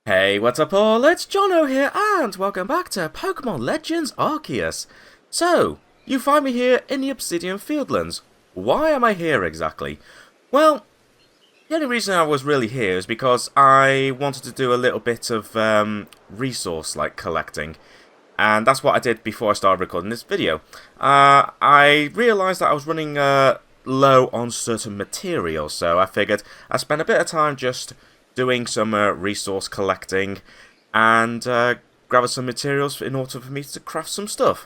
Hey, what's up all? It's Jono here, and welcome back to Pokemon Legends Arceus. So, you find me here in the Obsidian Fieldlands. Why am I here exactly? Well, the only reason I was really here is because I wanted to do a little bit of resource collecting. And that's what I did before I started recording this video. I realised that I was running low on certain materials, so I figured I'd spend a bit of time just doing some resource collecting and gather some materials in order for me to craft some stuff.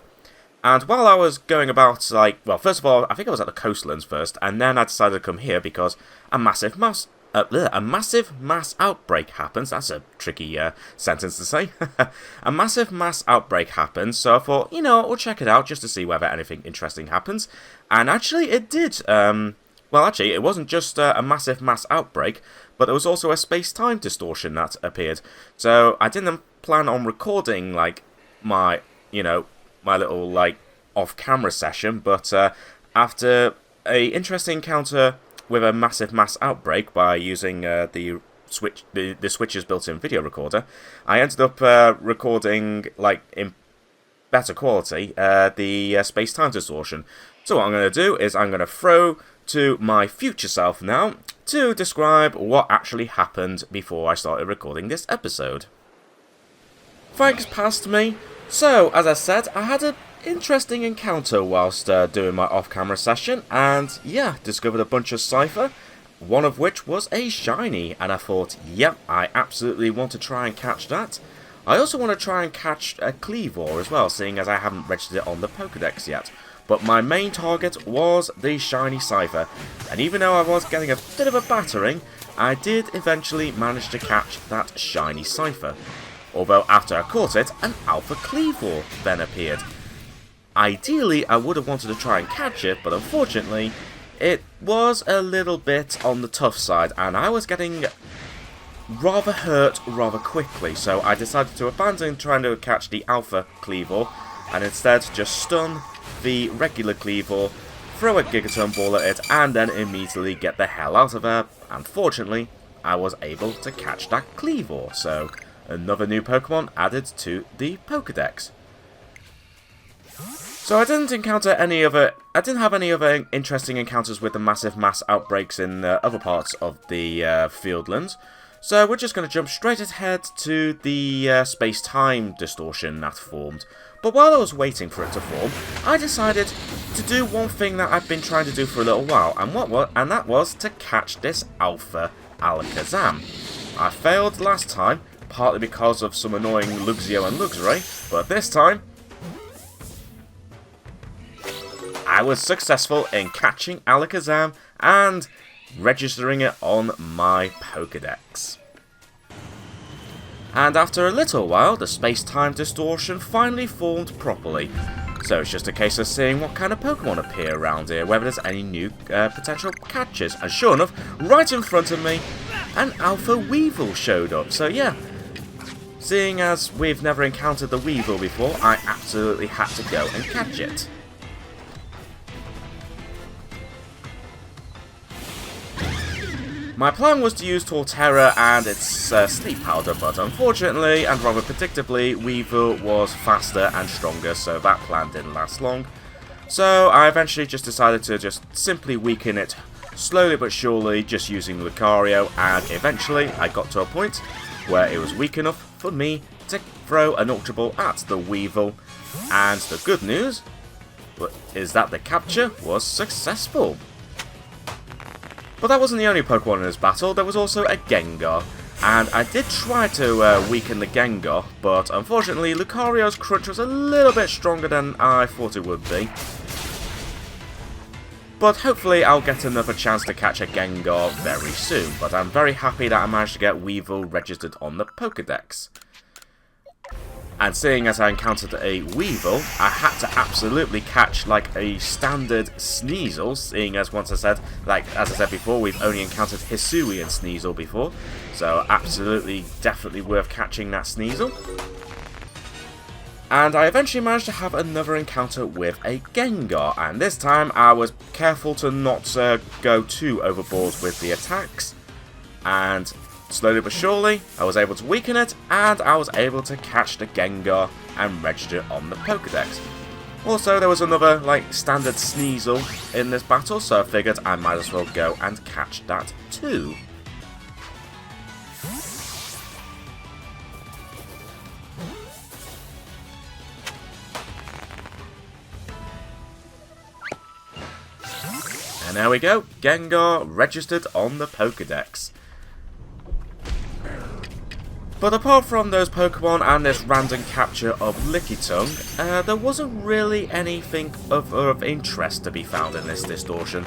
And while I was going about, well, first of all, I think I was at the coastlands first, and then I decided to come here because a massive mass outbreak happens. That's a tricky sentence to say. A massive mass outbreak happens, so I thought, you know, we'll check it out just to see whether anything interesting happens. And actually, it did. Well, actually, it wasn't just a massive mass outbreak, but there was also a space-time distortion that appeared. So I didn't plan on recording, my little, off-camera session, but after a interesting encounter with a massive mass outbreak by using the Switch's built-in video recorder, I ended up recording, in better quality, the space-time distortion. So what I'm going to do is I'm going to throw to my future self now to describe what actually happened before I started recording this episode. Thanks past me. So, as I said, I had an interesting encounter whilst doing my off-camera session, and yeah, discovered a bunch of Cypher, one of which was a shiny, and I thought, yep, I absolutely want to try and catch that. I also want to try and catch a Cleavor as well, seeing as I haven't registered it on the Pokédex yet. But my main target was the shiny Cypher, and even though I was getting a bit of a battering, I did eventually manage to catch that shiny Cypher. Although after I caught it, an Alpha Cleavor then appeared. Ideally, I would have wanted to try and catch it, but unfortunately, it was a little bit on the tough side, and I was getting rather hurt rather quickly, so I decided to abandon trying to catch the Alpha Cleavor, and instead just stun the regular Cleavor, throw a Gigaton Ball at it, and then immediately get the hell out of her. Unfortunately, I was able to catch that Cleavor, so another new Pokemon added to the Pokédex. So I didn't have any other interesting encounters with the massive mass outbreaks in other parts of the Fieldlands. So we're just going to jump straight ahead to the space-time distortion that formed. But while I was waiting for it to form, I decided to do one thing that I've been trying to do for a little while, and that was to catch this Alpha Alakazam. I failed last time, partly because of some annoying Luxio and Luxray, but this time I was successful in catching Alakazam and registering it on my Pokédex. And after a little while, the space-time distortion finally formed properly. So it's just a case of seeing what kind of Pokemon appear around here, whether there's any new potential catches. And sure enough, right in front of me, an Alpha Weevil showed up. So yeah, seeing as we've never encountered the Weevil before, I absolutely had to go and catch it. My plan was to use Torterra and its sleep powder, but unfortunately, and rather predictably, Weevil was faster and stronger, so that plan didn't last long. So I eventually just decided to just simply weaken it, slowly but surely, just using Lucario, and eventually I got to a point where it was weak enough for me to throw an Ultra Ball at the Weevil. And the good news is that the capture was successful. But that wasn't the only Pokemon in this battle, there was also a Gengar. And I did try to weaken the Gengar, but unfortunately Lucario's Crunch was a little bit stronger than I thought it would be. But hopefully I'll get another chance to catch a Gengar very soon, but I'm very happy that I managed to get Weevil registered on the Pokédex. And seeing as I encountered a Weevil, I had to absolutely catch a standard Sneasel, seeing as as I said before, we've only encountered Hisui and Sneasel before, so absolutely, definitely worth catching that Sneasel. And I eventually managed to have another encounter with a Gengar, and this time I was careful to not go too overboard with the attacks, and slowly but surely, I was able to weaken it, and I was able to catch the Gengar and register it on the Pokédex. Also, there was another, like, standard Sneasel in this battle, so I figured I might as well go and catch that too. And there we go, Gengar registered on the Pokédex. But apart from those Pokemon and this random capture of Lickitung, there wasn't really anything of interest to be found in this distortion.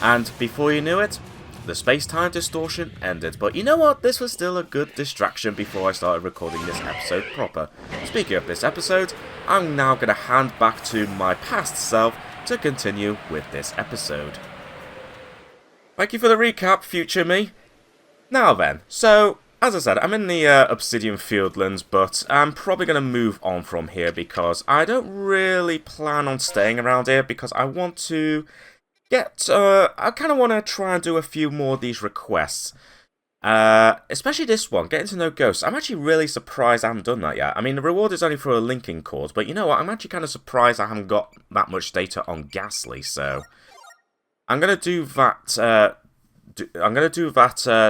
And before you knew it, the space-time distortion ended. But you know what? This was still a good distraction before I started recording this episode proper. Speaking of this episode, I'm now going to hand back to my past self to continue with this episode. Thank you for the recap, future me. Now then, so as I said, I'm in the Obsidian Fieldlands, but I'm probably going to move on from here because I don't really plan on staying around here because I want to get, I kind of want to try and do a few more of these requests. Especially this one, getting to know ghosts. I'm actually really surprised I haven't done that yet. I mean, the reward is only for a linking cord, but you know what? I'm actually kind of surprised I haven't got that much data on Ghastly, so I'm going to do that,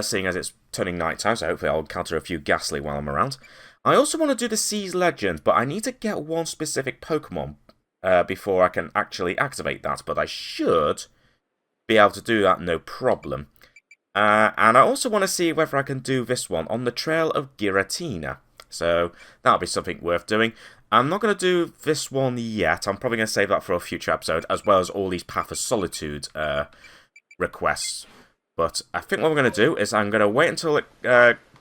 seeing as it's turning night time, so hopefully I'll encounter a few Ghastly while I'm around. I also want to do the Seas Legend, but I need to get one specific Pokemon before I can actually activate that, but I should be able to do that no problem. And I also want to see whether I can do this one on the Trail of Giratina, so that'll be something worth doing. I'm not going to do this one yet, I'm probably going to save that for a future episode, as well as all these Path of Solitude requests. But I think what we're going to do is I'm going to wait until it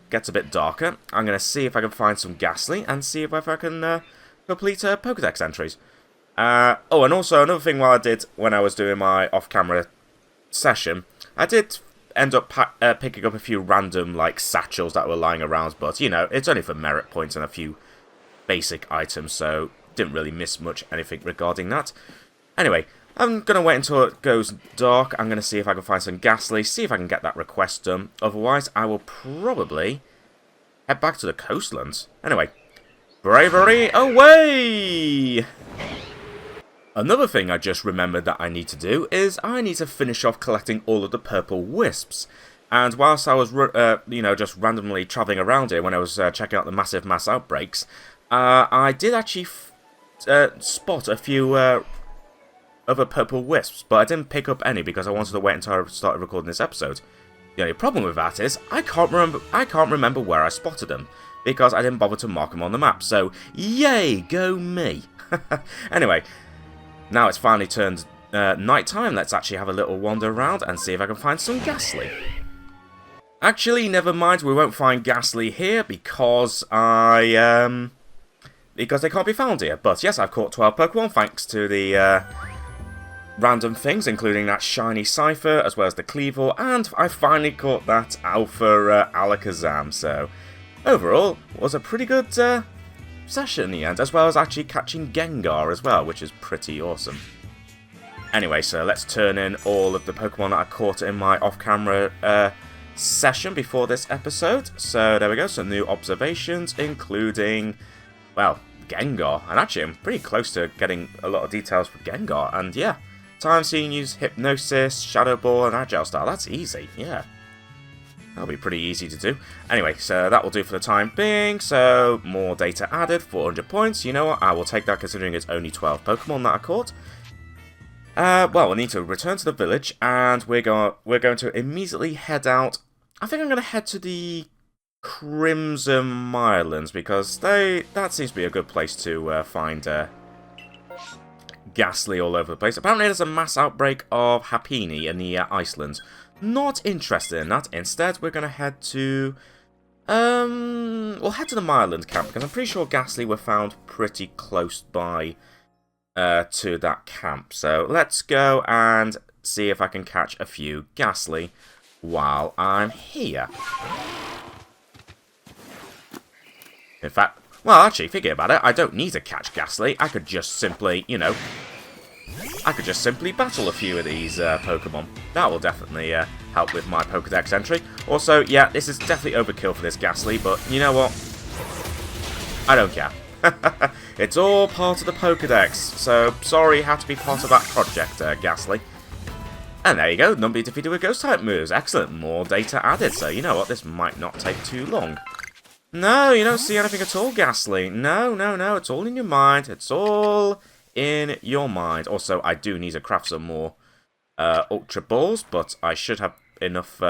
gets a bit darker. I'm going to see if I can find some Ghastly and see if I can complete Pokédex entries. Oh, and also another thing while I did when I was doing my off-camera session, I did end up picking up a few random like satchels that were lying around, but you know, it's only for merit points and a few basic items, so didn't really miss much anything regarding that. Anyway, I'm going to wait until it goes dark. I'm going to see if I can find some Ghastly, see if I can get that request done. Otherwise, I will probably head back to the coastlands. Anyway, bravery away! Another thing I just remembered that I need to do is I need to finish off collecting all of the purple wisps. And whilst I was, you know, just randomly travelling around here when I was checking out the massive mass outbreaks, I did actually spot a few other purple wisps, but I didn't pick up any because I wanted to wait until I started recording this episode. The only problem with that is I can't remember where I spotted them because I didn't bother to mark them on the map. So yay, go me! Anyway, now it's finally turned night time. Let's actually have a little wander around and see if I can find some Ghastly. Actually, never mind. We won't find Ghastly here because because they can't be found here. But yes, I've caught 12 Pokemon thanks to the random things, including that shiny Cypher, as well as the Cleavor, and I finally caught that Alpha Alakazam, so overall, it was a pretty good session in the end, as well as actually catching Gengar as well, which is pretty awesome. Anyway, so let's turn in all of the Pokemon that I caught in my off-camera session before this episode. So there we go, some new observations, including, well, Gengar, and actually I'm pretty close to getting a lot of details for Gengar, and yeah, time seeing use Hypnosis, Shadow Ball, and Agile Style. That's easy, yeah. That'll be pretty easy to do. Anyway, so that will do for the time being. So, more data added, 400 points. You know what? I will take that considering it's only 12 Pokemon that I caught. Well, we need to return to the village, and we're going to immediately head out. I think I'm going to head to the Crimson Mirelands, because that seems to be a good place to find Ghastly all over the place. Apparently there's a mass outbreak of Happini in the Iceland. Not interested in that. Instead, we're going to head to we'll head to the Mireland camp, because I'm pretty sure Ghastly were found pretty close by to that camp. So let's go and see if I can catch a few Ghastly while I'm here. In fact, well, actually, thinking about it, I don't need to catch Ghastly. I could just simply, you know, I could just simply battle a few of these Pokemon. That will definitely help with my Pokédex entry. Also, yeah, this is definitely overkill for this Ghastly, but you know what? I don't care. It's all part of the Pokédex, so sorry you had to be part of that project, Ghastly. And there you go, Numby defeated with Ghost-type moves. Excellent, more data added, so you know what, this might not take too long. No, you don't see anything at all, Ghastly. No, no, no, it's all in your mind. It's all in your mind. Also, I do need to craft some more Ultra Balls, but I should have enough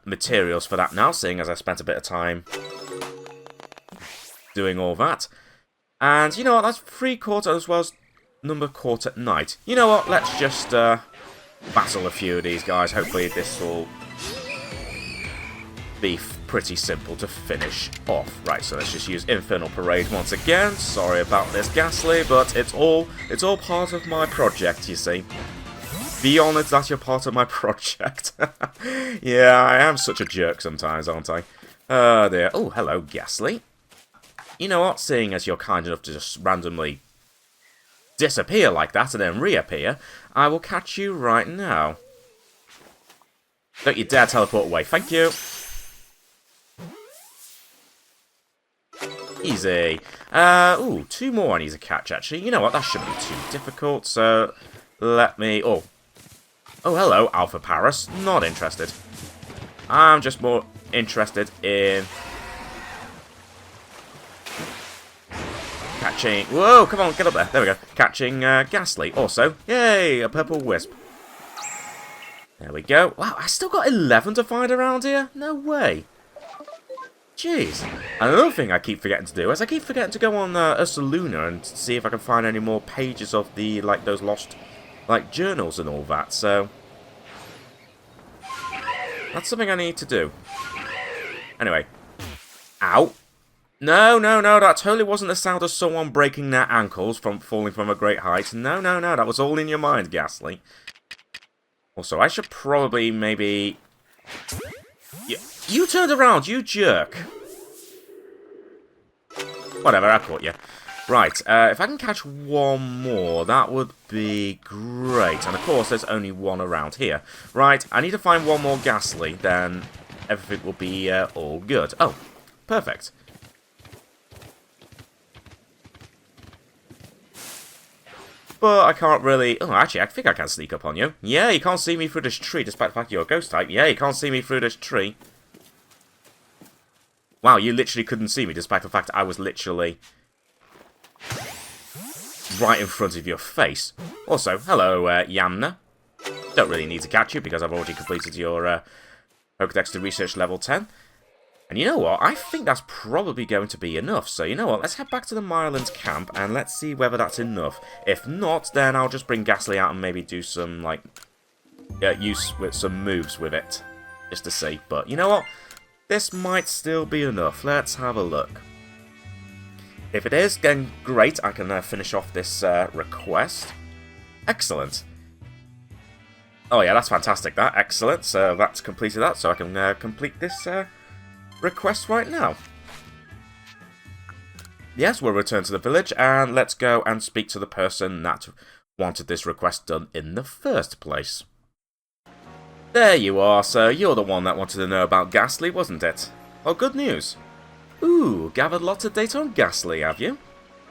materials for that now, seeing as I spent a bit of time doing all that. And you know what, that's 3 quarter as well as number court at night. You know what, let's just battle a few of these guys. Hopefully this will be pretty simple to finish off. Right, so let's just use Infernal Parade once again. Sorry about this, Ghastly, but it's all part of my project, you see. Be honoured that you're part of my project. Yeah, I am such a jerk sometimes, aren't I? Oh dear. Oh, hello, Ghastly. You know what, seeing as you're kind enough to just randomly disappear like that and then reappear, I will catch you right now. Don't you dare teleport away, thank you. Easy. Ooh, 2 more I need to catch, actually. You know what, that shouldn't be too difficult, so let me... Oh, hello, Alpha Paris. Not interested. I'm just more interested in... catching... Whoa, come on, get up there. There we go. Catching Ghastly. Also, yay, a purple wisp. There we go. Wow, I still got 11 to find around here? No way. Jeez. Another thing I keep forgetting to do is I keep forgetting to go on Ursaluna and see if I can find any more pages of the, like, those lost, like, journals and all that, so... that's something I need to do. Anyway. Ow. No, no, no, that totally wasn't the sound of someone breaking their ankles from falling from a great height. No, no, no, that was all in your mind, Ghastly. Also, I should probably maybe... You turned around, you jerk! Whatever, I caught you. Right, if I can catch one more, that would be great. And of course, there's only one around here. Right, I need to find one more Ghastly, then everything will be all good. Oh, perfect. But I can't really... Oh, actually, I think I can sneak up on you. Yeah, you can't see me through this tree, despite the fact you're a ghost type. Yeah, you can't see me through this tree. Wow, you literally couldn't see me, despite the fact I was literally right in front of your face. Also, hello, Yamna. Don't really need to catch you, because I've already completed your Pokédex to research level 10. And you know what? I think that's probably going to be enough. So you know what? Let's head back to the Mylands camp and let's see whether that's enough. If not, then I'll just bring Ghastly out and maybe do some, like, use with some moves with it. Just to see. But you know what? This might still be enough. Let's have a look. If it is, then great. I can finish off this request. Excellent. Oh yeah, that's fantastic. That excellent. So that's completed that. So I can complete this request right now. Yes, we'll return to the village and let's go and speak to the person that wanted this request done in the first place. There you are, so you're the one that wanted to know about Ghastly, wasn't it? Well, good news. Ooh, gathered lots of data on Ghastly, have you?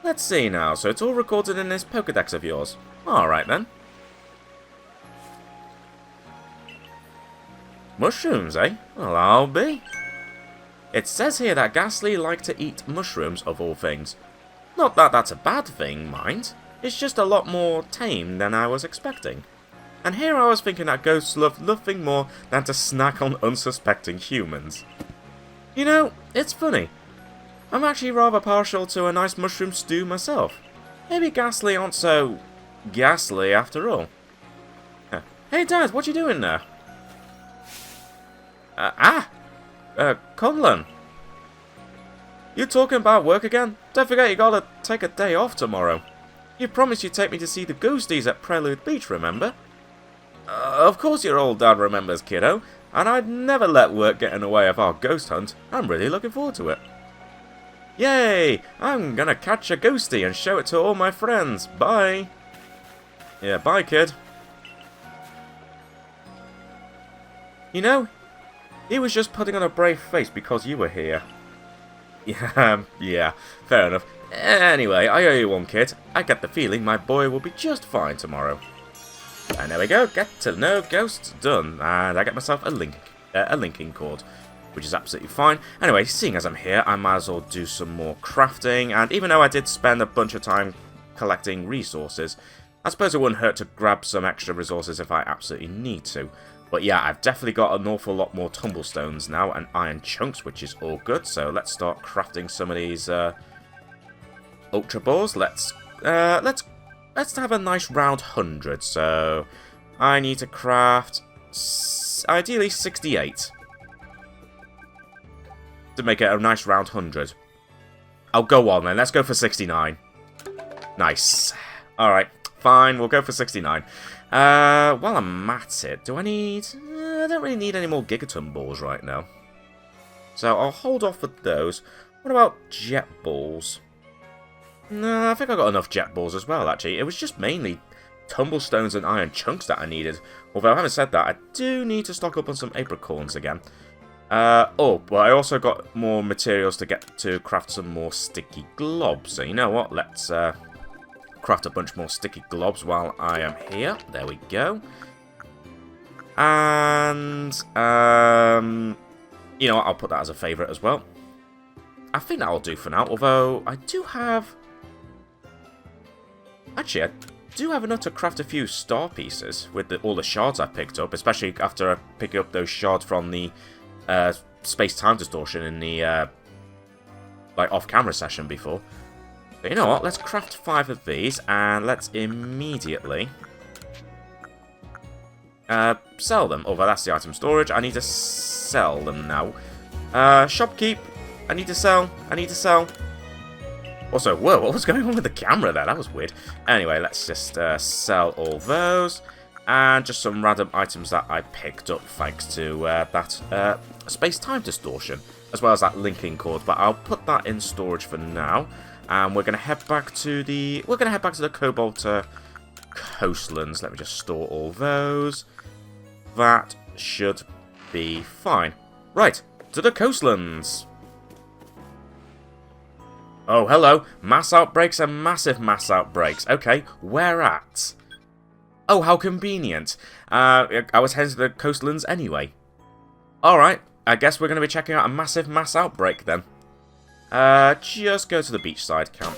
Let's see now, so it's all recorded in this Pokédex of yours. Alright then. Mushrooms, eh? Well, I'll be. It says here that Ghastly like to eat mushrooms, of all things. Not that that's a bad thing, mind. It's just a lot more tame than I was expecting. And here I was thinking that ghosts love nothing more than to snack on unsuspecting humans. You know, it's funny. I'm actually rather partial to a nice mushroom stew myself. Maybe Ghastly aren't so ghastly after all. Hey Dad, what you doing there? Conlan. You talking about work again? Don't forget you gotta take a day off tomorrow. You promised you'd take me to see the ghosties at Prelude Beach, remember? Of course your old dad remembers, kiddo. And I'd never let work get in the way of our ghost hunt. I'm really looking forward to it. Yay! I'm gonna catch a ghostie and show it to all my friends. Bye! Yeah, bye, kid. You know, he was just putting on a brave face because you were here. Yeah, yeah, fair enough. Anyway, I owe you one, kid. I get the feeling my boy will be just fine tomorrow. And there we go, get to know ghosts done. And I get myself a linking cord, which is absolutely fine. Anyway, seeing as I'm here, I might as well do some more crafting. And even though I did spend a bunch of time collecting resources, I suppose it wouldn't hurt to grab some extra resources if I absolutely need to. But yeah, I've definitely got an awful lot more tumblestones now and iron chunks, which is all good. So let's start crafting some of these ultra balls. Let's have a nice round 100. So I need to craft ideally 68 to make it a nice round 100. I'll go on then. Let's go for 69. Nice. All right, fine. We'll go for 69. While I'm at it, do I need... I don't really need any more Gigaton balls right now. So I'll hold off with those. What about jet balls? No, I think I got enough jet balls as well, actually. It was just mainly tumblestones and iron chunks that I needed. Although, having said that, I do need to stock up on some apricorns again. But I also got more materials to get to craft some more sticky globs. So you know what? Let's... craft a bunch more sticky globs while I am here. There we go. And, you know what, I'll put that as a favourite as well. I think that'll do for now, although I do have... Actually, I do have enough to craft a few star pieces with all the shards I picked up, especially after picking up those shards from the space-time distortion in the like off-camera session before. But you know what, let's craft 5 of these, and let's immediately sell them. Although that's the item storage, I need to sell them now. Shopkeep, I need to sell. Also, whoa, what was going on with the camera there? That was weird. Anyway, let's just sell all those. And just some random items that I picked up thanks to that space-time distortion, as well as that linking cord. But I'll put that in storage for now. And we're gonna head back to the Cobalt coastlands. Let me just store all those. That should be fine. Right, to the coastlands. Oh, hello. Mass outbreaks and massive mass outbreaks. Okay, where at? Oh, how convenient. I was heading to the coastlands anyway. Alright, I guess we're going to be checking out a massive mass outbreak then. Just go to the beachside camp.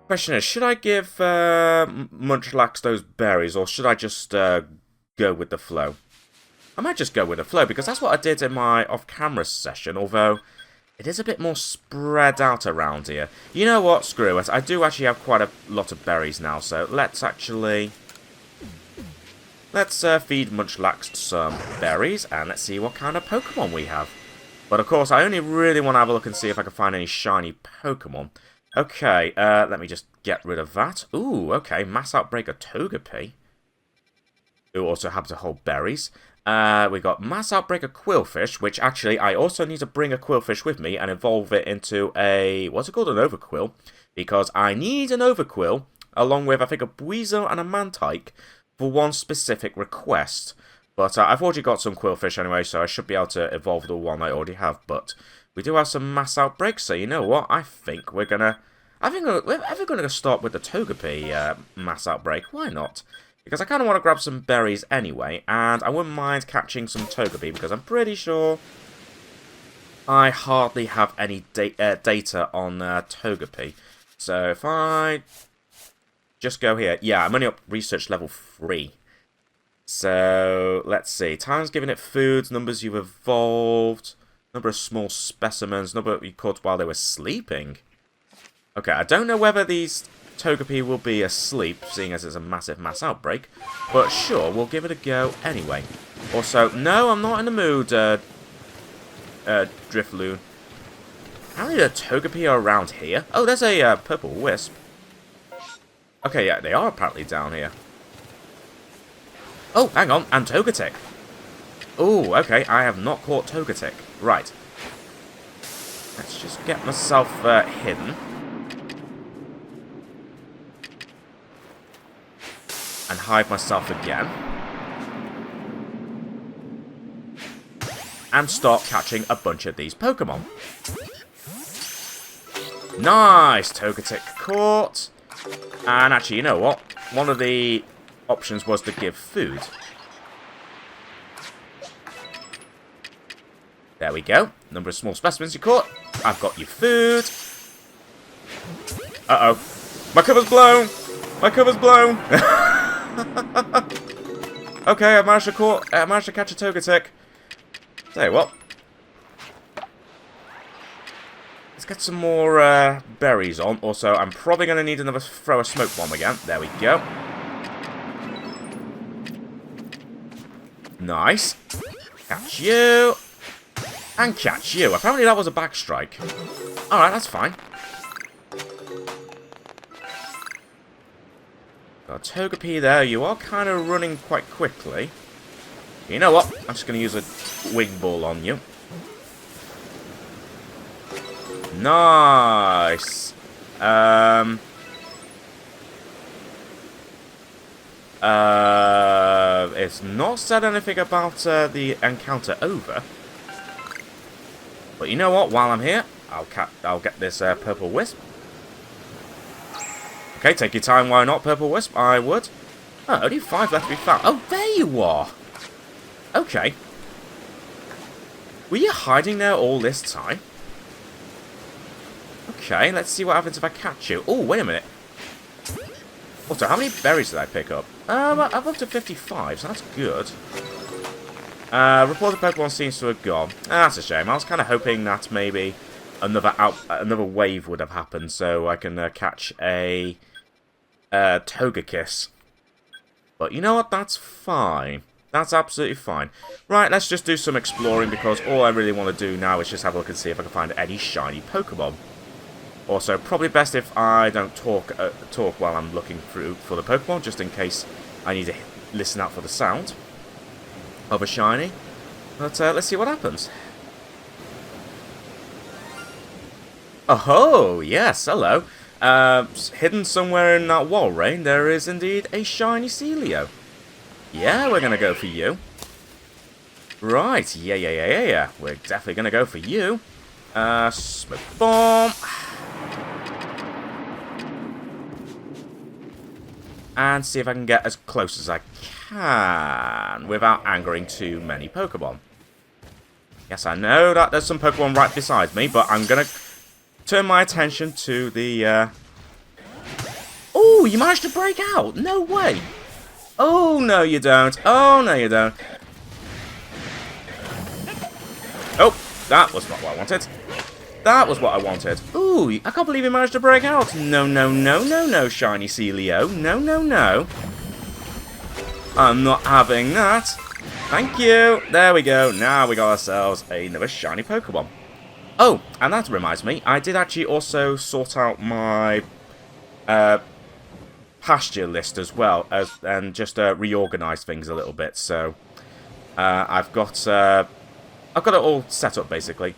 Question is, should I give Munchlax those berries, or should I just go with the flow? I might just go with the flow, because that's what I did in my off-camera session, although it is a bit more spread out around here. You know what? Screw it. I do actually have quite a lot of berries now, so let's feed Munchlax some berries, and let's see what kind of Pokemon we have. But of course, I only really want to have a look and see if I can find any shiny Pokemon. Okay, let me just get rid of that. Ooh, okay, Mass Outbreak of Togepi, who also happens to hold berries. We got Mass Outbreak of Quillfish, which actually I also need to bring a Quillfish with me and evolve it into a, what's it called, an Overquill. Because I need an Overquill, along with, I think, a Buizel and a Mantike, for one specific request. But I've already got some Quillfish anyway, so I should be able to evolve the one I already have. But we do have some mass outbreaks, so you know what? I think we're gonna start with the Togepi mass outbreak. Why not? Because I kind of want to grab some berries anyway, and I wouldn't mind catching some Togepi because I'm pretty sure I hardly have any data on Togepi. So if I just go here, yeah, I'm only up research level 3. So, let's see. Time's giving it food, numbers you've evolved, number of small specimens, number you caught while they were sleeping. Okay, I don't know whether these Togepi will be asleep, seeing as it's a massive mass outbreak, but sure, we'll give it a go anyway. Also, no, I'm not in the mood, Drifloon. How many Togepi are around here? Oh, there's a purple wisp. Okay, yeah, they are apparently down here. Oh, hang on, and Togetic. Oh, okay, I have not caught Togetic. Right. Let's just get myself hidden. hide myself again. And start catching a bunch of these Pokemon. Nice! Togetic caught. And actually, you know what? One of the options was to give food. There we go. Number of small specimens you caught. I've got you food. Uh-oh. My cover's blown! My cover's blown! Okay, I managed to catch a Togetic. Tell you what. Let's get some more berries on. Also, I'm probably going to need another throw a smoke bomb again. There we go. Nice. Catch you. And catch you. Apparently that was a backstrike. Alright, that's fine. Got a Togepi there. You are kind of running quite quickly. You know what? I'm just going to use a wing ball on you. Nice. It's not said anything about the encounter over. But you know what? While I'm here, I'll get this purple wisp. Okay, take your time. Why not, purple wisp? I would. Oh, only 5 left to be found. Oh, there you are. Okay. Were you hiding there all this time? Okay, let's see what happens if I catch you. Oh, wait a minute. Also, how many berries did I pick up? I'm up to 55, so that's good. Reported Pokemon seems to have gone. That's a shame. I was kind of hoping that maybe another wave would have happened, so I can catch a Togekiss. But you know what? That's fine. That's absolutely fine. Right, let's just do some exploring, because all I really want to do now is just have a look and see if I can find any shiny Pokemon. Also, probably best if I don't talk while I'm looking through for the Pokemon, just in case I need to listen out for the sound of a shiny. But let's see what happens. Oh, yes, hello. Hidden somewhere in that wall rain, there is indeed a shiny Celio. Yeah, we're going to go for you. Right, yeah. We're definitely going to go for you. Smoke bomb. And see if I can get as close as I can without angering too many Pokemon. Yes, I know that there's some Pokemon right beside me, but I'm going to turn my attention to the... Oh, you managed to break out! No way! Oh, no you don't. Oh, no you don't. Oh, that was not what I wanted. That was what I wanted. Ooh, I can't believe you managed to break out. No, shiny Celio. No. I'm not having that. Thank you. There we go. Now we got ourselves another shiny Pokemon. Oh, and that reminds me, I did actually also sort out my pasture list as well, and just reorganize things a little bit. So I've got it all set up basically.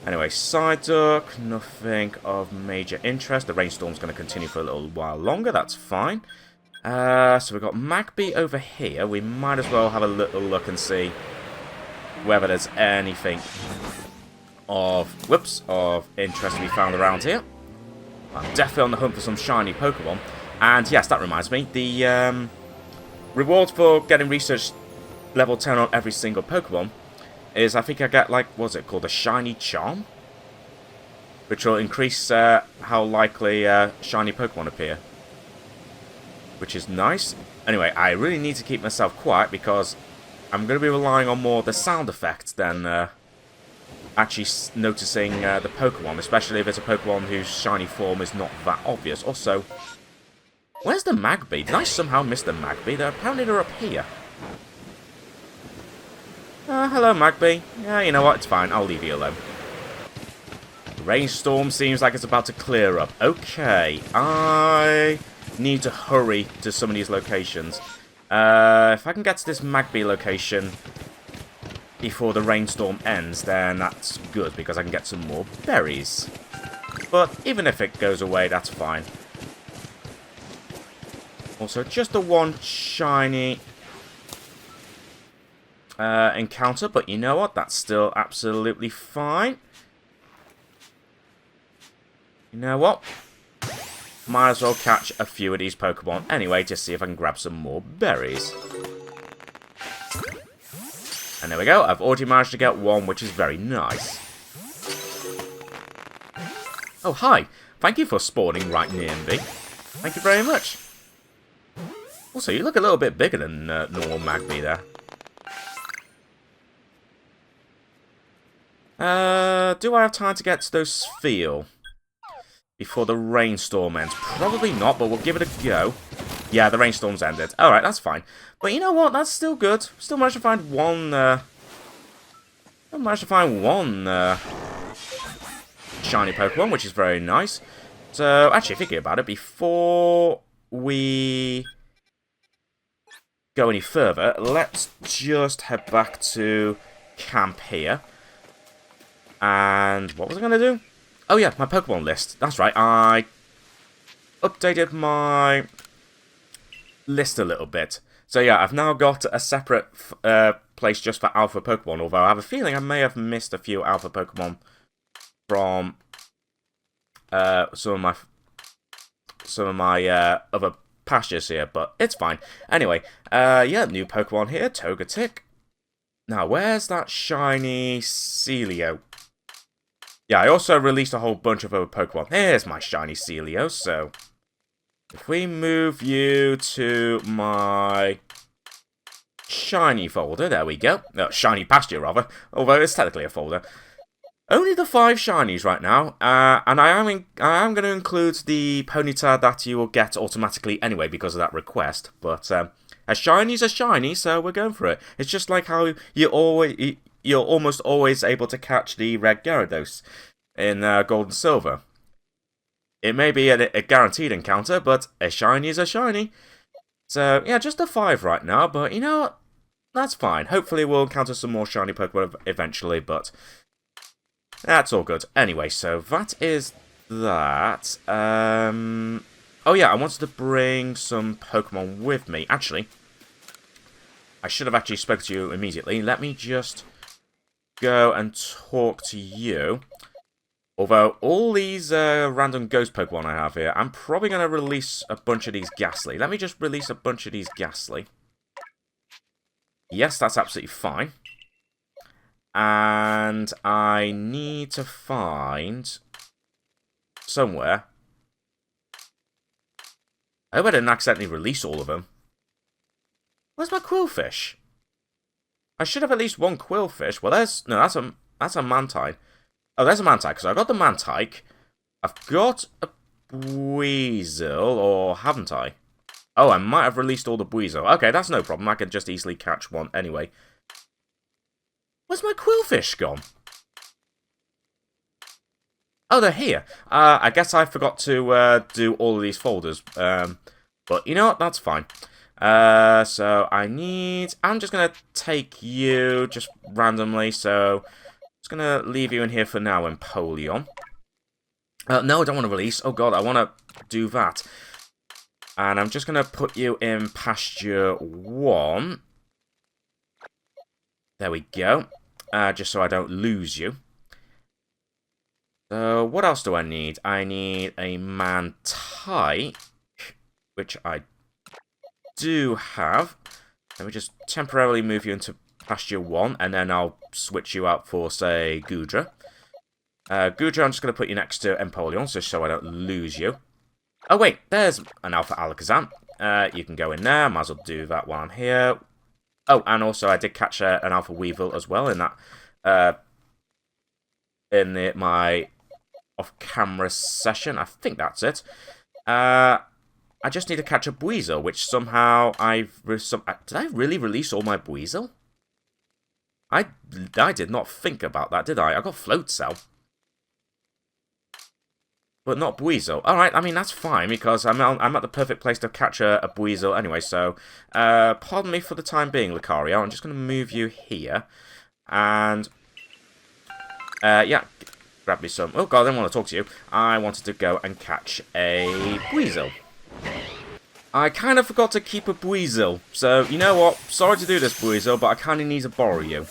Anyway, Psyduck, nothing of major interest. The rainstorm's going to continue for a little while longer. That's fine. So we've got Magby over here. We might as well have a little look and see whether there's anything of interest to be found around here. I'm definitely on the hunt for some shiny Pokemon. And yes, that reminds me. The reward for getting research level 10 on every single Pokemon is, I think I get, like, what's it called? A shiny charm? Which will increase how likely shiny Pokemon appear. Which is nice. Anyway, I really need to keep myself quiet because I'm going to be relying on more the sound effects than actually noticing the Pokemon. Especially if it's a Pokemon whose shiny form is not that obvious. Also, where's the Magby? Did I somehow miss the Magby? Apparently they're up here. Hello, Magby. Yeah, you know what? It's fine. I'll leave you alone. The rainstorm seems like it's about to clear up. Okay, I need to hurry to some of these locations. If I can get to this Magby location before the rainstorm ends, then that's good, because I can get some more berries. But even if it goes away, that's fine. Also, just the one shiny encounter, but you know what? That's still absolutely fine. You know what? Might as well catch a few of these Pokemon anyway to see if I can grab some more berries. And there we go. I've already managed to get one, which is very nice. Oh, hi. Thank you for spawning right near me. Thank you very much. Also, you look a little bit bigger than normal Magby there. Do I have time to get to those Sphere before the rainstorm ends? Probably not, but we'll give it a go. Yeah, the rainstorm's ended. Alright, that's fine. But you know what? That's still good. Still managed to find one, shiny Pokemon, which is very nice. So, actually, thinking about it, before we go any further, let's just head back to camp here. And what was I going to do? Oh yeah, my Pokemon list. That's right, I updated my list a little bit. So yeah, I've now got a separate place just for Alpha Pokemon, although I have a feeling I may have missed a few Alpha Pokemon from some of my other pastures here, but it's fine. Anyway, yeah, new Pokemon here, Togetic. Now, where's that shiny Celio? Yeah, I also released a whole bunch of other Pokemon. Here's my shiny Celio, so if we move you to my shiny folder, there we go. No, shiny pasture, rather, although it's technically a folder. Only the 5 shinies right now, and I am going to include the Ponyta that you will get automatically anyway because of that request. But a shiny's a shiny, so we're going for it. It's just like how you're almost always able to catch the red Gyarados in Gold and Silver. It may be a guaranteed encounter, but a shiny is a shiny. So yeah, just a 5 right now, but you know what? That's fine. Hopefully we'll encounter some more shiny Pokemon eventually, but that's all good. Anyway, so that is that. Oh yeah, I wanted to bring some Pokemon with me. Actually, I should have actually spoken to you immediately. Let me just go and talk to you. Although, all these random ghost Pokemon I have here, I'm probably going to release a bunch of these Ghastly. Let me just release a bunch of these Ghastly. Yes, that's absolutely fine. And I need to find somewhere. I hope I didn't accidentally release all of them. Where's my Quillfish? I should have at least one Quillfish. Well, that's a Mantine. Oh, there's a Mantike, because I got the Mantike. I've got a Buizel, or haven't I? Oh, I might have released all the Buizel. Okay, that's no problem. I can just easily catch one anyway. Where's my Quillfish gone? Oh, they're here. I guess I forgot to do all of these folders. But you know what? That's fine. So I'm just going to take you just randomly. So I'm just going to leave you in here for now, Empoleon. No, I don't want to release. Oh, God, I want to do that. And I'm just going to put you in pasture 1. There we go. Just so I don't lose you. So, what else do I need? I need a Mantike, which I do have. Let me just temporarily move you into pasture 1, and then I'll switch you out for, say, Goodra. Goodra, I'm just going to put you next to Empoleon, just so I don't lose you. Oh, wait, there's an Alpha Alakazam. You can go in there. Might as well do that while I'm here. Oh, and also I did catch an Alpha Weevil as well in that my off-camera session. I think that's it. I just need to catch a Buizel, which somehow did I really release all my Buizel? I did not think about that, did I? I got Float Cell. But not Buizel. Alright, I mean, that's fine, because I'm at the perfect place to catch a Buizel anyway, so pardon me for the time being, Lucario. I'm just going to move you here. And, yeah, grab me some. Oh, God, I didn't want to talk to you. I wanted to go and catch a Buizel. I kind of forgot to keep a Buizel. So, you know what? Sorry to do this, Buizel, but I kind of need to borrow you.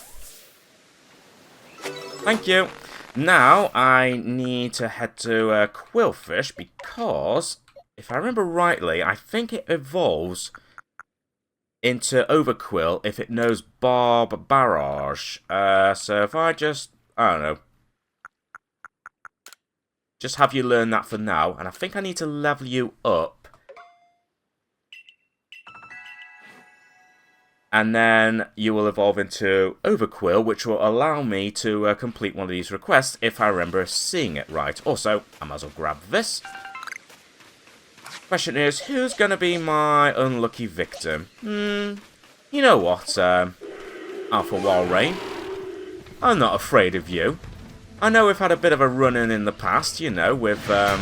Thank you. Now, I need to head to Quillfish because, if I remember rightly, I think it evolves into Overquill if it knows Barb Barrage. So if I just, I don't know, just have you learn that for now, and I think I need to level you up. And then you will evolve into Overquill, which will allow me to complete one of these requests if I remember seeing it right. Also, I might as well grab this. Question is, who's going to be my unlucky victim? You know what, Alpha Walrein? I'm not afraid of you. I know we've had a bit of a run-in in the past, you know, with the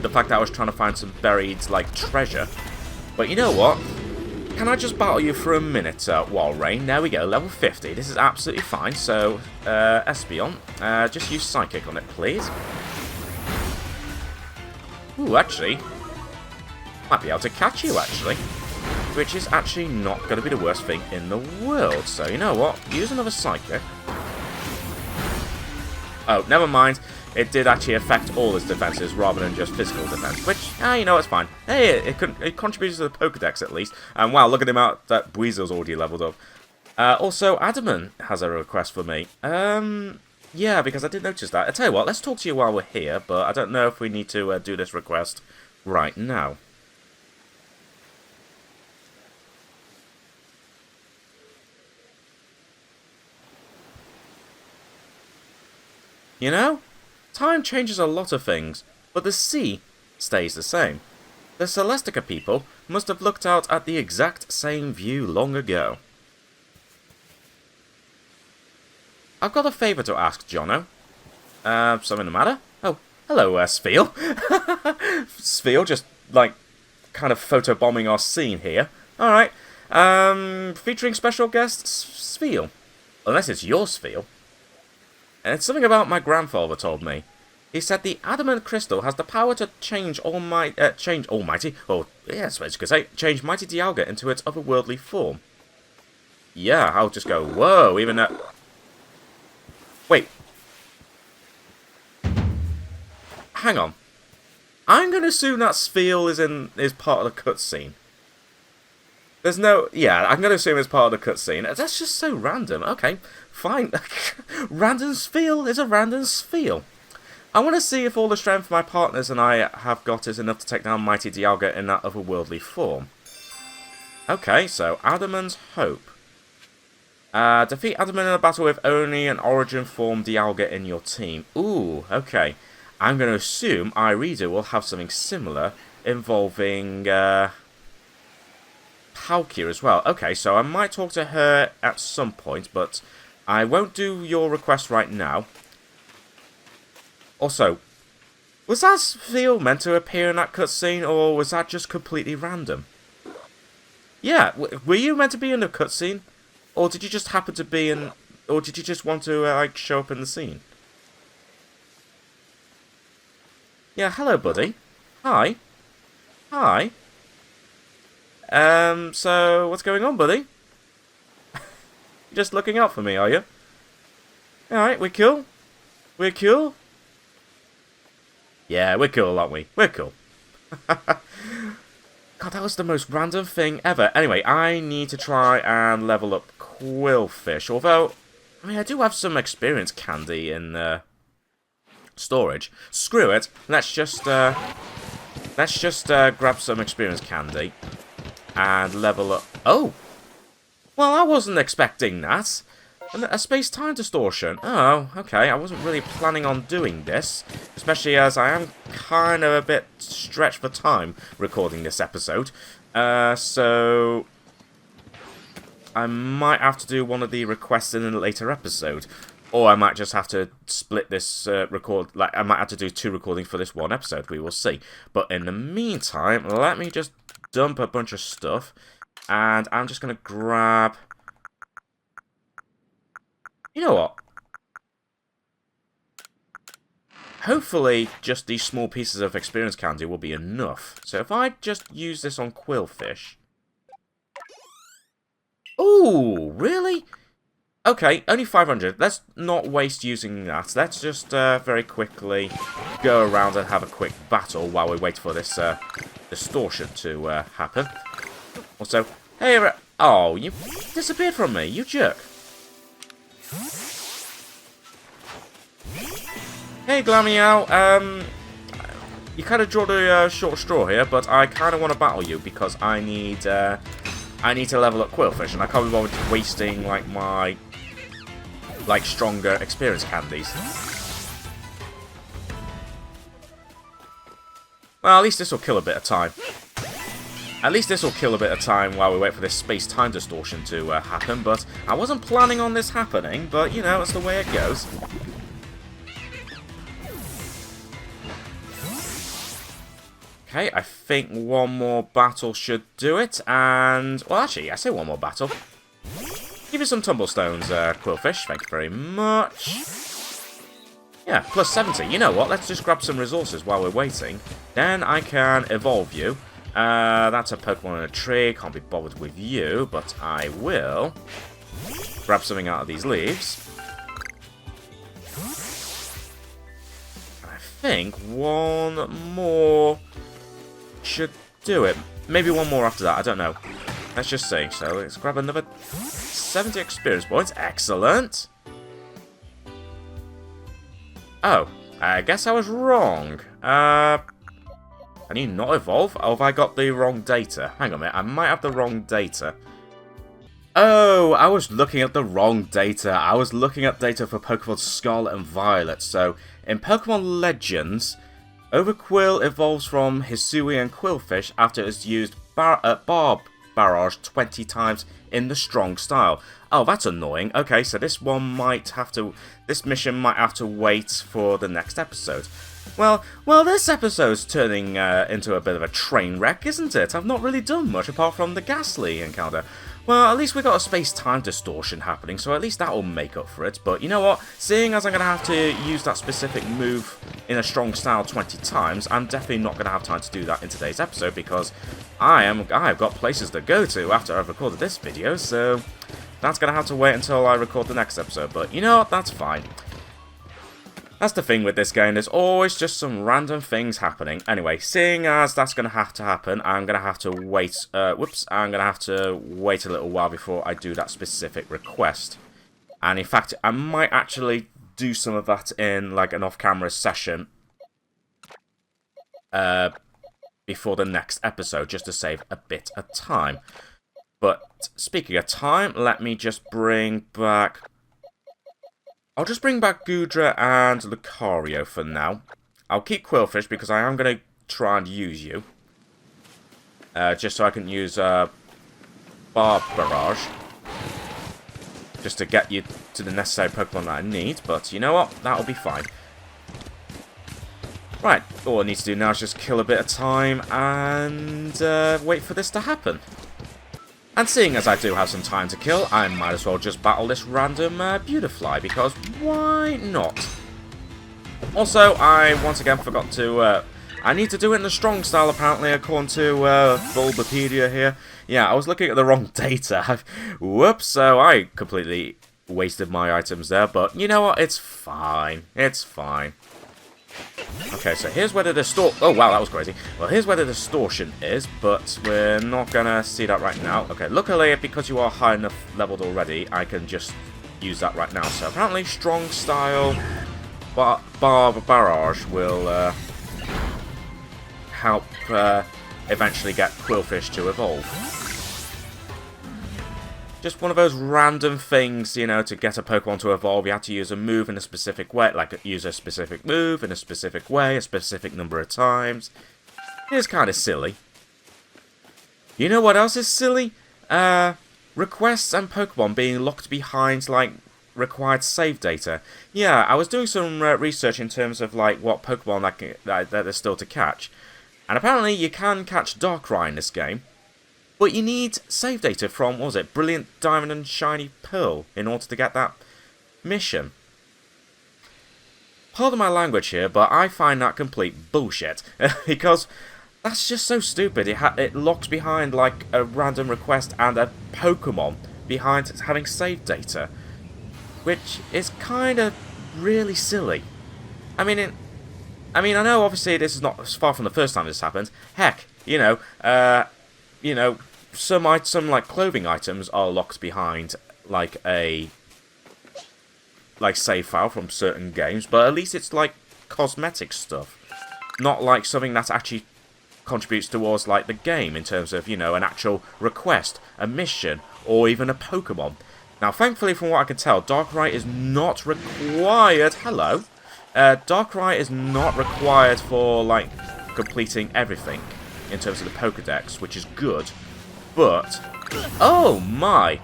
fact that I was trying to find some buried, like, treasure. But you know what? Can I just battle you for a minute, Walrein? There we go, level 50. This is absolutely fine. So, Espeon, just use Psychic on it, please. Ooh, actually, might be able to catch you, actually. Which is actually not going to be the worst thing in the world. So, you know what? Use another Psychic. Oh, never mind. It did actually affect all his defenses rather than just physical defense, which, you know, it's fine. Hey, it contributes to the Pokédex at least. And wow, look at him out. That Buizel's already leveled up. Also, Adamant has a request for me. Yeah, because I did notice that. I tell you what, let's talk to you while we're here, but I don't know if we need to do this request right now. You know? Time changes a lot of things, but the sea stays the same. The Celestica people must have looked out at the exact same view long ago. I've got a favour to ask, Jono. Something the matter? Oh, hello, Spheel. Spheel just, like, kind of photobombing our scene here. Alright. Featuring special guest Spheel. Unless it's your Spheel. And it's something about my grandfather told me. He said the adamant crystal has the power to change Almighty, or yes, what you could say, change Mighty Dialga into its otherworldly form. Yeah, I'll just go, whoa, even that. Wait. Hang on. I'm going to assume that Spheel is part of the cutscene. There's no... Yeah, I'm going to assume it's part of the cutscene. That's just so random. Okay, fine. Random Spheel is a random Spheel. I want to see if all the strength my partners and I have got is enough to take down Mighty Dialga in that otherworldly form. Okay, so Adamant's Hope. Defeat Adamant in a battle with only an origin form Dialga in your team. Ooh, okay. I'm going to assume Irida will have something similar involving... Palkia as well. Okay, so I might talk to her at some point, but I won't do your request right now. Also, was that Spheel meant to appear in that cutscene, or was that just completely random? Yeah, were you meant to be in the cutscene? Or did you just happen to be in... Or did you just want to, like, show up in the scene? Yeah, hello, buddy. Hi. Hi. So, what's going on, buddy? You're just looking out for me, are you? Alright, we're cool? We're cool? Yeah, we're cool, aren't we? We're cool. God, that was the most random thing ever. Anyway, I need to try and level up Quillfish. Although, I mean, I do have some experience candy in storage. Screw it. Let's just grab some experience candy. And level up... Oh! Well, I wasn't expecting that. A space-time distortion. Oh, okay. I wasn't really planning on doing this. Especially as I am kind of a bit stretched for time recording this episode. So... I might have to do one of the requests in a later episode. Or I might just have to split this record... Like, I might have to do 2 recordings for this one episode. We will see. But in the meantime, let me just... dump a bunch of stuff, and I'm just going to grab... You know what? hopefully just these small pieces of experience candy will be enough. So if I just use this on Quillfish... Ooh, really? Okay, only 500. Let's not waste using that. Let's just very quickly go around and have a quick battle while we wait for this distortion to happen. Also, hey, oh, you disappeared from me, you jerk. Hey, Glameow, you kind of draw the short straw here, but I kind of want to battle you because I need to level up Quillfish, and I can't be bothered wasting like my stronger experience candies. Well, at least this will kill a bit of time. At least this will kill a bit of time while we wait for this space-time distortion to happen, but I wasn't planning on this happening, but, you know, that's the way it goes. Okay, I think one more battle should do it, and... Well, actually, I say one more battle. Give you some tumblestones, Quillfish. Thank you very much. Yeah, plus 70. You know what? Let's just grab some resources while we're waiting. Then I can evolve you. That's a Pokemon in a tree. Can't be bothered with you, but I will grab something out of these leaves. I think one more should do it. Maybe one more after that. I don't know. Let's just see. So let's grab another 70 experience points. Excellent. Oh, I guess I was wrong. Can you not evolve? Or have I got the wrong data? Hang on a minute. I might have the wrong data. Oh, I was looking at the wrong data. I was looking at data for Pokemon Scarlet and Violet. So, in Pokemon Legends, Overquill evolves from Hisuian Quillfish after it's used Barb Barrage 20 times in the strong style. Oh, that's annoying. Okay, so this mission might have to wait for the next episode. Well, this episode's turning into a bit of a train wreck, isn't it? I've not really done much apart from the Ghastly encounter. Well, at least we got a space-time distortion happening, so at least that'll make up for it. But you know what? Seeing as I'm going to have to use that specific move in a strong style 20 times, I'm definitely not going to have time to do that in today's episode because I've got places to go to after I've recorded this video, so that's going to have to wait until I record the next episode. But you know what? That's fine. That's the thing with this game, there's always just some random things happening. Anyway, seeing as that's going to have to happen, I'm going to have to wait, I'm going to have to wait a little while before I do that specific request. And in fact, I might actually do some of that in like an off-camera session before the next episode, just to save a bit of time. But speaking of time, let me just bring back... I'll just bring back Goodra and Lucario for now. I'll keep Quillfish because I am going to try and use you. Just so I can use Barb Barrage. Just to get you to the necessary Pokemon that I need. But you know what? That'll be fine. Right, all I need to do now is just kill a bit of time and wait for this to happen. And seeing as I do have some time to kill, I might as well just battle this random Beautifly, because why not? Also, I once again forgot to... I need to do it in the strong style, apparently, according to Bulbapedia here. Yeah, I was looking at the wrong data. Whoops, so I completely wasted my items there, but you know what? It's fine. It's fine. Okay, so here's where the distortion... Oh, wow, that was crazy. Well, here's where the distortion is, but we're not going to see that right now. Okay, luckily, because you are high enough leveled already, I can just use that right now. So apparently, strong style Barb Barrage will help eventually get Quillfish to evolve. Just one of those random things, you know, to get a Pokemon to evolve, you have to use a move in a specific way, like use a specific move in a specific way, a specific number of times. It is kind of silly. You know what else is silly? Requests and Pokemon being locked behind, like, required save data. Yeah, I was doing some research in terms of, like, what Pokemon that there's still to catch. And apparently you can catch Darkrai in this game. But you need save data from, what was it, Brilliant Diamond and Shiny Pearl in order to get that mission. pardon my language here, but I find that complete bullshit. Because that's just so stupid. It locks behind like a random request and a Pokemon behind having save data, which is kind of really silly. I mean, I know obviously this is not as far from the first time this happened. Heck, some like clothing items are locked behind like a save file from certain games, but at least it's like cosmetic stuff, not like something that actually contributes towards like the game in terms of an actual request, a mission, or even a Pokemon. Now, thankfully, from what I can tell, Darkrai is not required. Hello. Darkrai is not required for like completing everything in terms of the Pokédex, which is good. But oh my,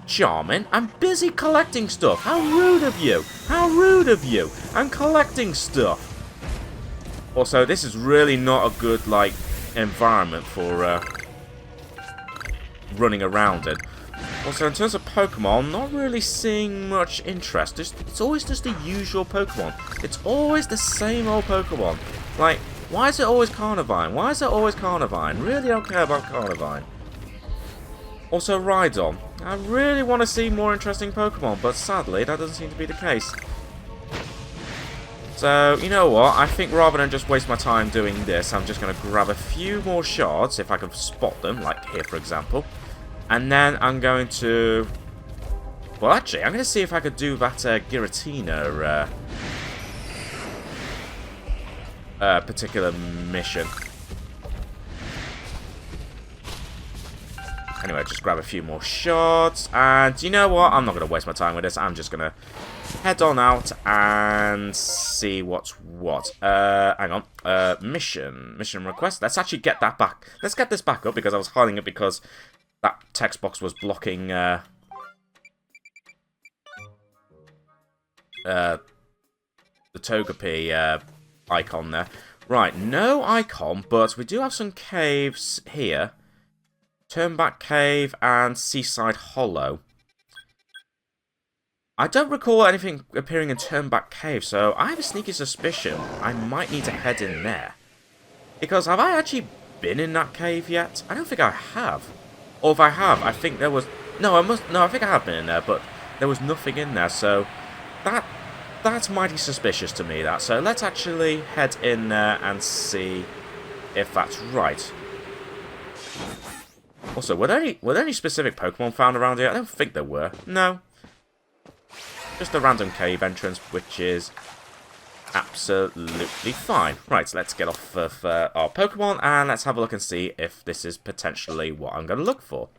Charmin, I'm busy collecting stuff. How rude of you! How rude of you! I'm collecting stuff. Also, this is really not a good like environment for running around in. Also, in terms of Pokemon, not really seeing much interest. It's always just the usual Pokemon. It's always the same old Pokemon. Like, why is it always Carnivine? Why is it always Carnivine? Really don't care about Carnivine. Also, Rhydon. I really want to see more interesting Pokemon, but sadly, that doesn't seem to be the case. So, you know what? I think rather than just waste my time doing this, I'm just going to grab a few more shards, if I can spot them, like here, for example. And then I'm going to... Well, actually, I'm going to see if I could do that Giratina particular mission. Anyway, just grab a few more shards. And you know what? I'm not going to waste my time with this. I'm just going to head on out and see what's what. Hang on. Mission request. Let's actually get that back. Let's get this back up because I was hiding it because that text box was blocking the Togepi icon there. Right, no icon, but we do have some caves here. Turnback Cave and Seaside Hollow. I don't recall anything appearing in Turnback Cave, so I have a sneaky suspicion I might need to head in there. Because have I actually been in that cave yet? I don't think I have. Or if I have, I think there was... No, I think I have been in there, but there was nothing in there, so... That's mighty suspicious to me, that. So let's actually head in there and see if that's right. Also, were there any specific Pokemon found around here? I don't think there were. No. Just a random cave entrance, which is absolutely fine. Right, let's get off of our Pokemon, and let's have a look and see if this is potentially what I'm going to look for.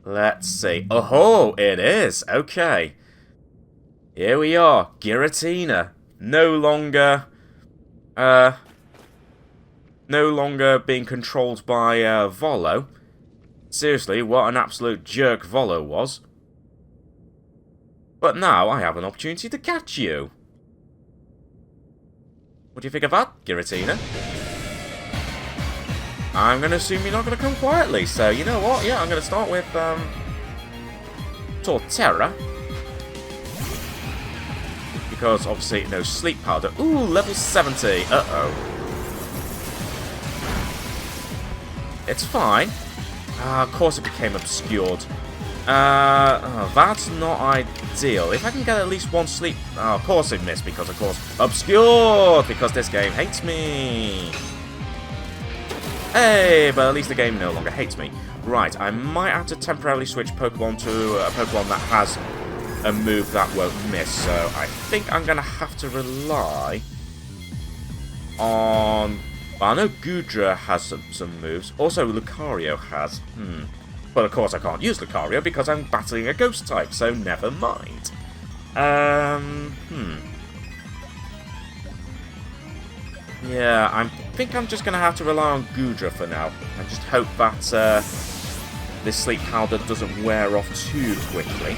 Let's see. Oh, it is. Okay. Here we are. Giratina. No longer being controlled by Volo. Seriously, what an absolute jerk Volo was. But now I have an opportunity to catch you. What do you think of that, Giratina? I'm going to assume you're not going to come quietly, so you know what? Yeah, I'm going to start with Torterra. Because obviously no sleep powder. Ooh, level 70. Uh-oh. It's fine. Of course it became obscured. That's not ideal. If I can get at least one sleep... Oh, of course it missed because, of course, obscured! Because this game hates me. Hey, but at least the game no longer hates me. Right, I might have to temporarily switch Pokemon to a Pokemon that has a move that won't miss. So I think I'm going to have to rely on... Well, I know Goodra has some moves. Also, Lucario has. But of course I can't use Lucario because I'm battling a ghost type, so never mind. Yeah, I think I'm just going to have to rely on Goodra for now. And just hope that this sleep powder doesn't wear off too quickly.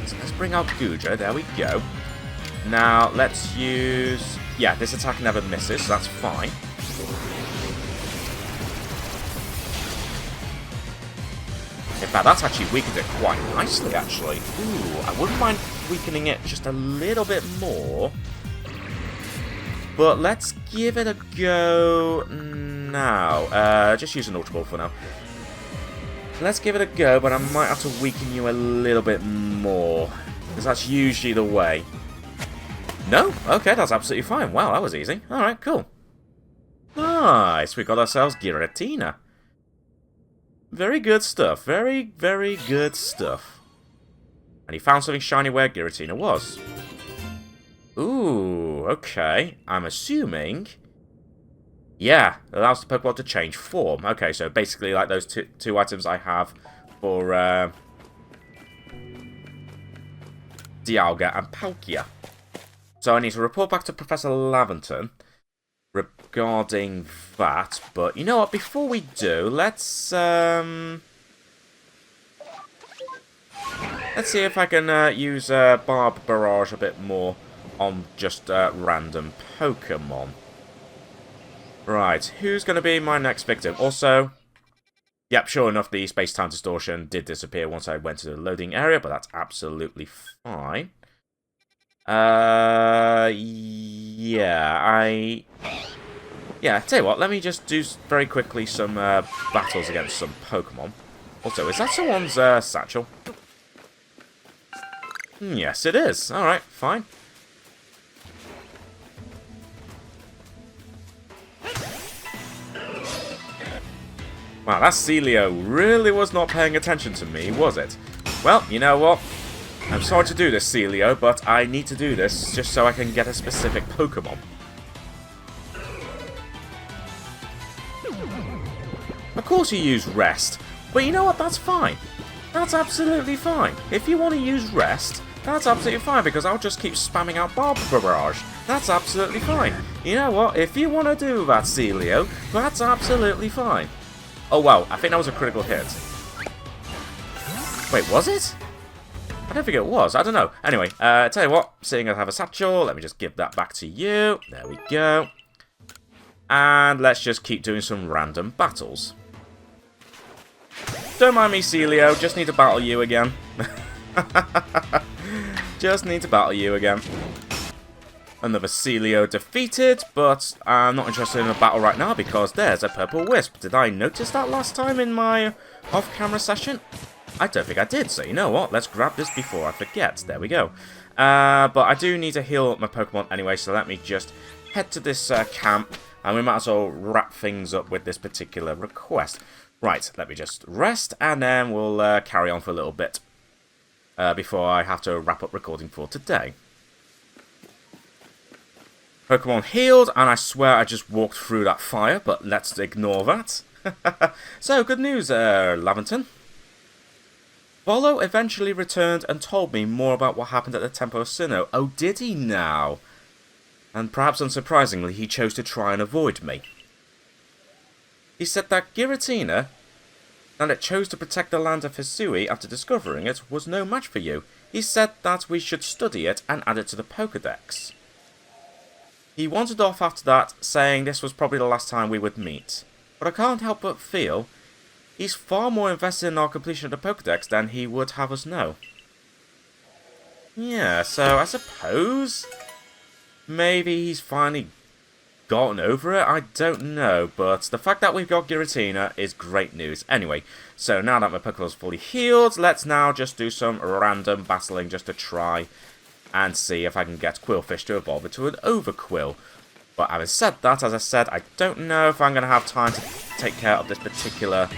So let's bring out Goodra, there we go. Now, let's use... Yeah, this attack never misses, so that's fine. In fact, that's actually weakened it quite nicely, actually. Ooh, I wouldn't mind weakening it just a little bit more. But let's give it a go now. Just use an Ultra Ball for now. Let's give it a go, but I might have to weaken you a little bit more. Because that's usually the way. No? Okay, that's absolutely fine. Wow, that was easy. Alright, cool. Nice, we got ourselves Giratina. Very good stuff. Very, very good stuff. And he found something shiny where Giratina was. Ooh, okay. I'm assuming... Yeah, it allows the Pokemon to change form. Okay, so basically like those two items I have for Dialga and Palkia. So I need to report back to Professor Laventon regarding that. But you know what, before we do, let's see if I can use Barb Barrage a bit more on just random Pokemon. Right, who's going to be my next victim? Also, yep, sure enough, the space-time distortion did disappear once I went to the loading area, but that's absolutely fine. Yeah, tell you what, let me just do very quickly some battles against some Pokemon. Also, is that someone's satchel? Yes, it is. Alright, fine. Wow, that Celio really was not paying attention to me, was it? Well, you know what? I'm sorry to do this, Celio, but I need to do this just so I can get a specific Pokemon. Of course you use Rest, but you know what? That's fine. That's absolutely fine. If you want to use Rest, that's absolutely fine, because I'll just keep spamming out Barb Barrage. That's absolutely fine. You know what? If you want to do that, Celio, that's absolutely fine. Oh, wow. I think that was a critical hit. Wait, was it? I don't think it was. I don't know. Anyway, tell you what. Seeing I have a satchel, let me just give that back to you. There we go. And let's just keep doing some random battles. Don't mind me, Celio. Just need to battle you again. Just need to battle you again. Another Celio defeated, but I'm not interested in a battle right now because there's a Purple Wisp. Did I notice that last time in my off-camera session? I don't think I did, so you know what? Let's grab this before I forget. There we go. But I do need to heal up my Pokemon anyway, so let me just head to this camp, and we might as well wrap things up with this particular request. Right, let me just rest, and then we'll carry on for a little bit before I have to wrap up recording for today. Pokemon healed, and I swear I just walked through that fire, but let's ignore that. So, good news, Laventon. Volo eventually returned and told me more about what happened at the Tempo of Sinnoh. Oh, did he now? And perhaps unsurprisingly, he chose to try and avoid me. He said that Giratina, and it chose to protect the land of Hisui after discovering it, was no match for you. He said that we should study it and add it to the Pokédex. He wandered off after that, saying this was probably the last time we would meet. But I can't help but feel he's far more invested in our completion of the Pokédex than he would have us know. Yeah, so I suppose maybe he's finally gotten over it. I don't know, but the fact that we've got Giratina is great news. Anyway, so now that my Pokemon's fully healed, let's now just do some random battling just to try and see if I can get Quillfish to evolve into an Overquill. But having said that, as I said, I don't know if I'm going to have time to take care of this particular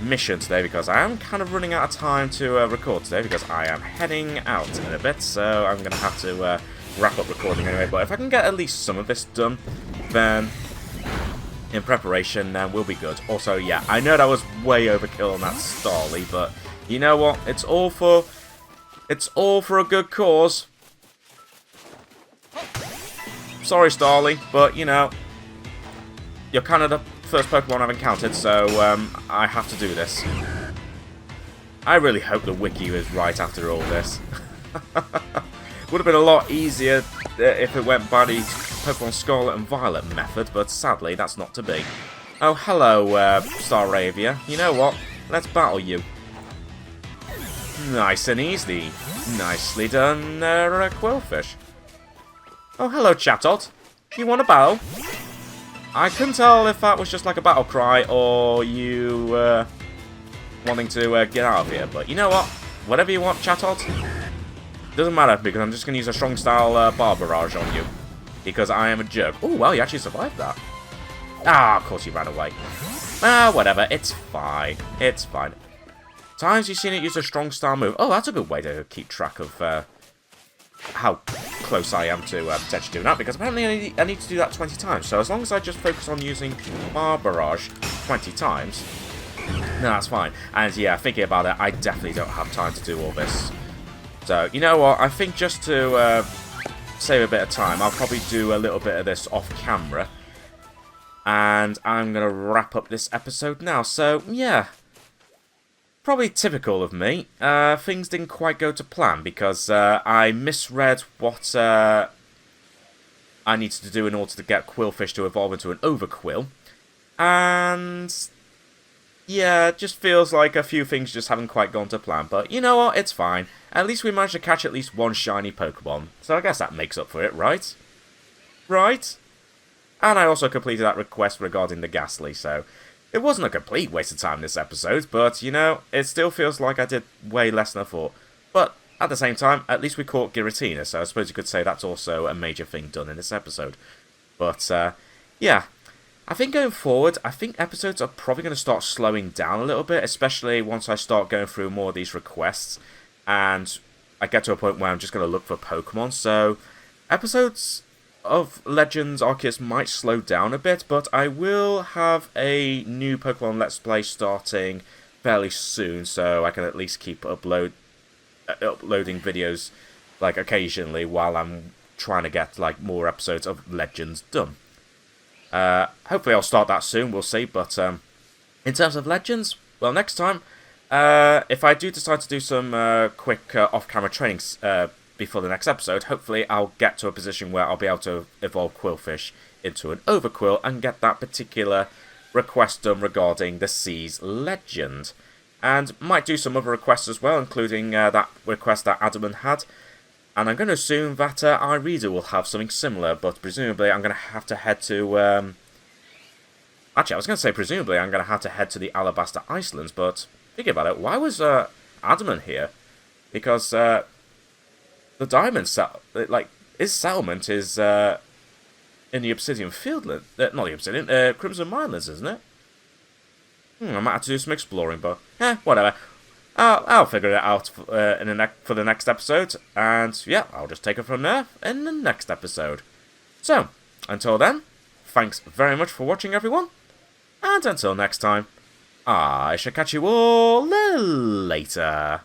mission today, because I am kind of running out of time to record today, because I am heading out in a bit, so I'm going to have to wrap up recording anyway. But if I can get at least some of this done, then in preparation, then we'll be good. Also, yeah, I know that was way overkill on that Starly, but you know what? It's all for a good cause. Sorry, Starly, but, you know, you're kind of the first Pokemon I've encountered, so I have to do this. I really hope the wiki is right after all this. Would have been a lot easier if it went by the Pokemon Scarlet and Violet method, but sadly, that's not to be. Oh, hello, Staravia. You know what? Let's battle you. Nice and easy. Nicely done, Quillfish. Oh, hello, Chatot. You want a battle? I couldn't tell if that was just like a battle cry or you wanting to get out of here, but you know what? Whatever you want, Chatot. Doesn't matter, because I'm just going to use a strong style bar barrage on you. Because I am a jerk. Oh, well, you actually survived that. Ah, of course you ran away. Ah, whatever. It's fine. It's fine. Times you've seen it use a strong style move. Oh, that's a good way to keep track of how close I am to potentially doing that. Because apparently I need to do that 20 times. So as long as I just focus on using bar barrage 20 times, no, that's fine. And yeah, thinking about it, I definitely don't have time to do all this. So, you know what? I think just to save a bit of time, I'll probably do a little bit of this off camera. And I'm going to wrap up this episode now. So, yeah. Probably typical of me. Things didn't quite go to plan because I misread what I needed to do in order to get Quillfish to evolve into an Overquill. And yeah, it just feels like a few things just haven't quite gone to plan. But you know what? It's fine. At least we managed to catch at least one shiny Pokemon. So I guess that makes up for it, right? Right? And I also completed that request regarding the Ghastly, so it wasn't a complete waste of time this episode, but, you know, it still feels like I did way less than I thought. But at the same time, at least we caught Giratina, so I suppose you could say that's also a major thing done in this episode. But, yeah. I think going forward, I think episodes are probably going to start slowing down a little bit, especially once I start going through more of these requests, and I get to a point where I'm just going to look for Pokemon. So, episodes of Legends Arceus might slow down a bit, but I will have a new Pokemon Let's Play starting fairly soon, so I can at least keep uploading videos, like, occasionally, while I'm trying to get, like, more episodes of Legends done. Hopefully I'll start that soon, we'll see, but in terms of Legends, well, next time, if I do decide to do some quick off-camera trainings before the next episode, hopefully I'll get to a position where I'll be able to evolve Quillfish into an Overquill and get that particular request done regarding the Seas Legend. And might do some other requests as well, including that request that Adamant had. And I'm going to assume that our reader will have something similar, but presumably I'm going to have to head to... Actually, I was going to say presumably I'm going to have to head to the Alabaster Islands, but think about it, why was Adamant here? Because the Diamond his settlement is in the Obsidian Fieldland. Not the Obsidian, Crimson Minelands, isn't it? I might have to do some exploring, but whatever. I'll figure it out for the next episode, and yeah, I'll just take it from there in the next episode. So, until then, thanks very much for watching, everyone, and until next time, I shall catch you all later.